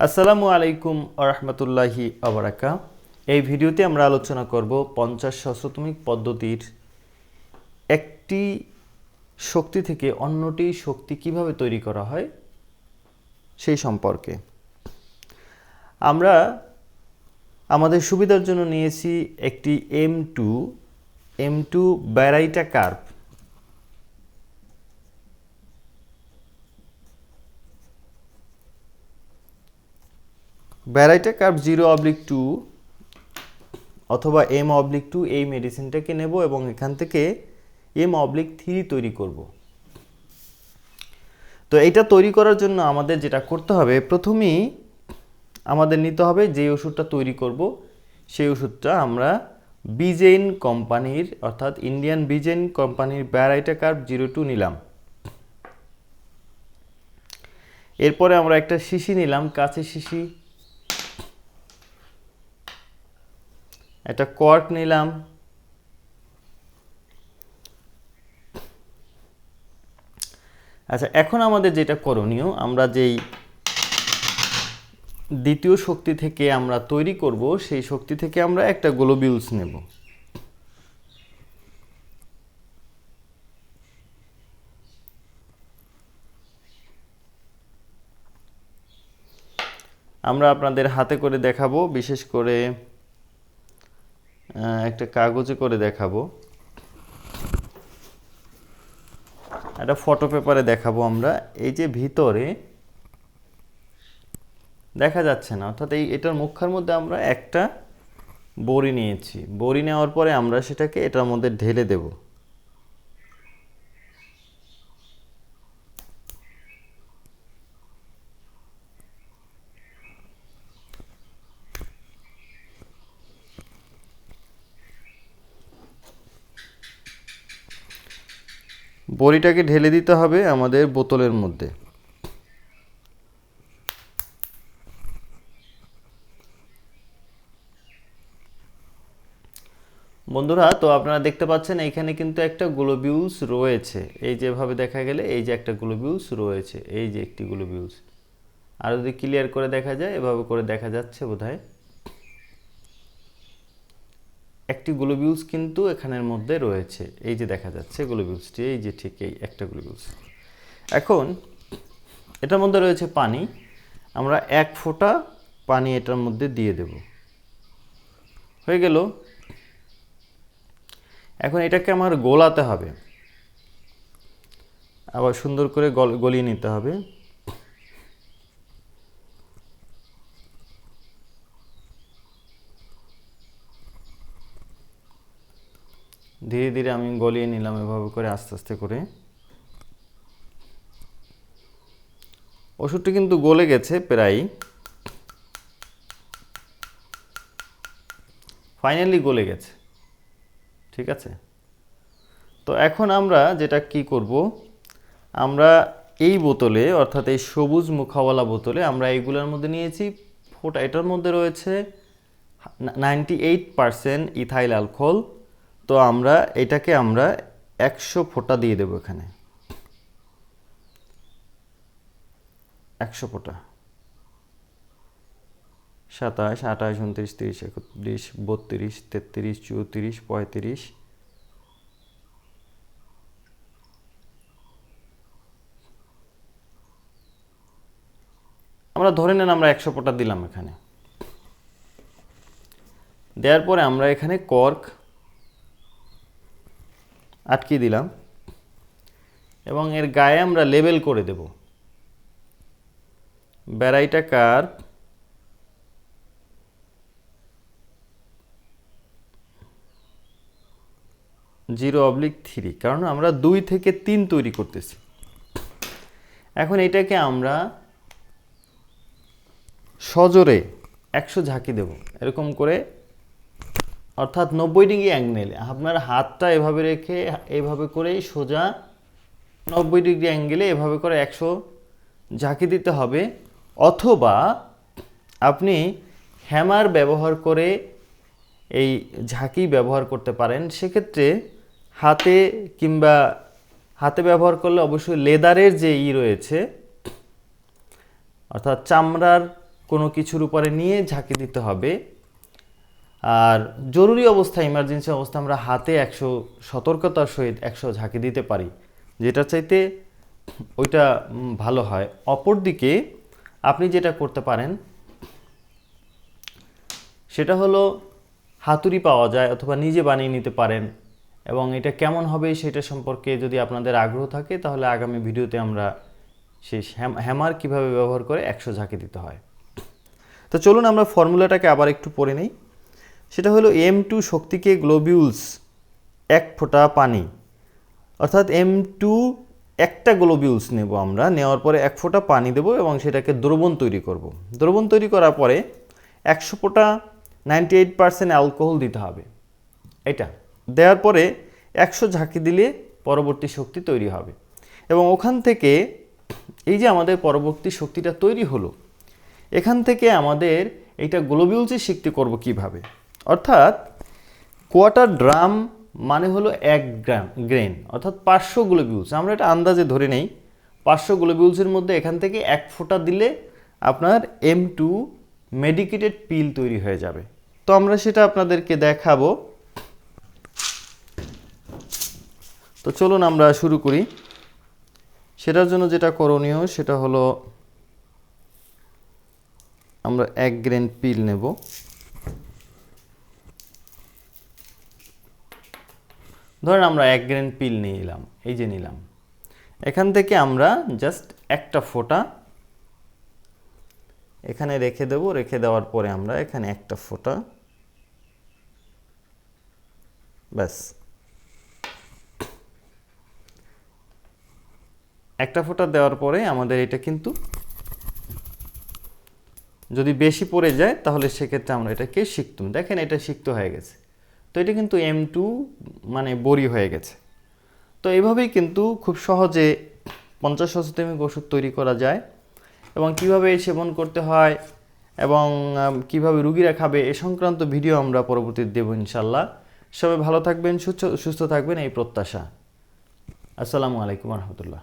আসসালামু আলাইকুম আরহামতুল্লাহি আবরাকা। এই ভিডিওতে আমরা আলোচনা করব 50 সহস্রতমিক পদ্ধতির একটি শক্তি থেকে অন্যটি শক্তি কিভাবে তৈরি করা হয় সেই সম্পর্কে। আমরা আমাদের সুবিধার জন্য নিয়েছি একটি M2 ব্যারাইটা কার্ভ। ব্যারাইটা কার্ভ 0/2 অথবা M/2 এই মেডিসিনটাকে নেব এবং এখান থেকে M/3 তৈরি করব। তো এটা তৈরি করার জন্য আমাদের যেটা করতে হবে, প্রথমেই আমাদের নিতে হবে যে ওষুধটা তৈরি করব সেই ওষুধটা আমরা বিজেইন কোম্পানির অর্থাৎ ইন্ডিয়ান বিজেইন কোম্পানির ব্যারাইটা কার্ভ 02 নিলাম। এরপরে আমরা একটা শিশি নিলাম, কাঁচের শিশি, একটা কর্ক নিলাম, আচ্ছা এখন আমাদের যেটা করণীয়, আমরা যেই দ্বিতীয় শক্তি থেকে আমরা তৈরি করব সেই শক্তি থেকে আমরা একটা গ্লোবিউলস নেব। আমরা আপনাদের হাতে করে দেখাবো, বিশেষ করে একটা কাগজে করে দেখাবো, একটা ফটো পেপারে দেখাবো। আমরা এই যে ভিতরে দেখা যাচ্ছে না, অর্থাৎ এটার মুখের মধ্যে আমরা একটা বড়ি নিয়েছি। বড়ি নেওয়ার পরে আমরা সেটাকে এটার মধ্যে ঢেলে দেব। বড়িটাকে ঢেলে দিতে হবে আমাদের বোতলের মধ্যে। বন্ধুরা, তো আপনারা দেখতে পাচ্ছেন এইখানে কিন্তু একটা গ্লোবিউলস রয়েছে। এই যেভাবে দেখা গেলে এই যে একটা গ্লোবিউলস রয়েছে, এই যে একটি গ্লোবিউলস। আর যদি ক্লিয়ার করে দেখা যায়, এভাবে করে দেখা যাচ্ছে বোধহয় একটি গ্লোবিউলস কিন্তু এখানের মধ্যে রয়েছে। এই যে দেখা যাচ্ছে গ্লোবিউলসটি, এই যে ঠিক এই একটা গ্লোবিউলস। এখন এটার মধ্যে রয়েছে পানি। আমরা 1 ফোঁটা পানি এটার মধ্যে দিয়ে দেব। হয়ে গেল। এখন এটাকে আমার গোলাতে হবে, আবার সুন্দর করে গলিয়ে নিতে হবে। ধীরে ধীরে আমি গলিয়ে নিলাম এভাবে করে, আস্তে আস্তে করে। ওষুধটি কিন্তু গলে গেছে প্রায়, ফাইনালি গলে গেছে। ঠিক আছে, তো এখন আমরা যেটা কি করব, আমরা এই বোতলে অর্থাৎ এই সবুজ মুখাওয়ালা বোতলে আমরা এইগুলোর মধ্যে নিয়েছি ফোঁটা। এটার মধ্যে রয়েছে 98% ইথাইল অ্যালকোহল। তো আমরা এটাকে 100 ফোঁটা দিয়ে দেবো এখানে। 100 ফোঁটা। 27, 28, 29, 30, 31, 32, 33, 34, 35। আমরা ধরে নেন আমরা 100 ফোঁটা দিলাম এখানে। দেওয়ার পরে আমরা এখানে কর্ক আটকে দিলাম এবং এর গায়ে আমরা লেবেল করে দেব ব্যারাইটা কার্ভ 0/3, কারণ আমরা 2 থেকে 3 তৈরি করতেছি। এখন এটাকে আমরা সজোরে 100 ঝাঁকি দেব এরকম করে, অর্থাৎ 90 ডিগ্রি অ্যাঙ্গেলে। আপনার হাতটা এভাবে রেখে এইভাবে করেই সোজা 90 ডিগ্রি অ্যাঙ্গেলে এভাবে করে 100 ঝাঁকি দিতে হবে। অথবা আপনি হ্যামার ব্যবহার করে এই ঝাঁকি ব্যবহার করতে পারেন। সেক্ষেত্রে হাতে ব্যবহার করলে অবশ্যই লেদারের যে রয়েছে, অর্থাৎ চামড়ার কোনো কিছুর উপরে নিয়ে ঝাঁকি দিতে হবে। আর জরুরি অবস্থা, ইমার্জেন্সি অবস্থা আমরা হাতে 100 সতর্কতার সহিত 100 ঝাঁকি দিতে পারি, যেটা চাইতে ওইটা ভালো হয়। অপরদিকে আপনি যেটা করতে পারেন সেটা হলো হাতুড়ি পাওয়া যায় অথবা নিজে বানিয়ে নিতে পারেন, এবং এটা কেমন হবে সেটা সম্পর্কে যদি আপনাদের আগ্রহ থাকে তাহলে আগামী ভিডিওতে আমরা সেই হ্যামার কিভাবে ব্যবহার করে 100 ঝাঁকি দিতে হয়। তো চলুন আমরা ফর্মুলাটাকে আবার একটু পড়ে নিই। সেটা হলো M2 শক্তিকে গ্লোবিউলস 1 ফোঁটা পানি, অর্থাৎ M2 একটা গ্লোবিউলস নেব আমরা, নেওয়ার পরে 1 ফোঁটা পানি দেব এবং সেটাকে দ্রবণ তৈরি করব। দ্রবণ তৈরি করার পরে 100 ফোঁটা 98% অ্যালকোহল দিতে হবে। এটা দেওয়ার পরে 100 ঝাঁকি দিলে পরবর্তী শক্তি তৈরি হবে। এবং ওখান থেকে এই যে আমাদের পরবর্তী শক্তিটা তৈরি হলো, এখান থেকে আমাদের এইটা গ্লোবিউলসে শিখতে করব কিভাবে। অর্থাৎ কোয়ার্টার ড্রাম মানে হলো 1 গ্রেন, অর্থাৎ 500 গ্লোবিউলস। আমরা এটা আন্দাজে ধরে নেই 500 গ্লোবিউলসের মধ্যে এখান থেকে 1 ফোঁটা দিলে আপনার M2 মেডিকেটেড পিল তৈরি হয়ে যাবে। তো আমরা সেটা আপনাদেরকে দেখাবো। তো চলুন আমরা শুরু করি। সেটার জন্য যেটা করণীয় সেটা হলো আমরা 1 গ্রেন পিল নেব। ধরেন আমরা 1 গ্রেন পিল নিলাম, এই যে নিলাম। এখান থেকে আমরা জাস্ট একটা ফোঁটা এখানে রেখে দেব। রেখে দেওয়ার পরে আমরা এখানে একটা ফোঁটা, ব্যাস একটা ফোঁটা দেওয়ার পরে আমাদের এটা কিন্তু যদি বেশি পড়ে যায় তাহলে সেক্ষেত্রে আমরা এটাকে সিক্তুম, দেখেন এটা সিক্ত হয়ে গেছে। তো এটা কিন্তু M2 মানে বড়ি হয়ে গেছে। তো এইভাবেই কিন্তু খুব সহজে 50 শতাংশ ওষুধ তৈরি করা যায়, এবং কিভাবে সেবন করতে হয় এবং কিভাবে রুগীরা খাবে এ সংক্রান্ত ভিডিও আমরা পরবর্তীতে দেব ইনশাল্লাহ। সবাই ভালো থাকবেন, সুস্থ থাকবেন এই প্রত্যাশা। আসসালামু আলাইকুম রহমতুল্লাহ।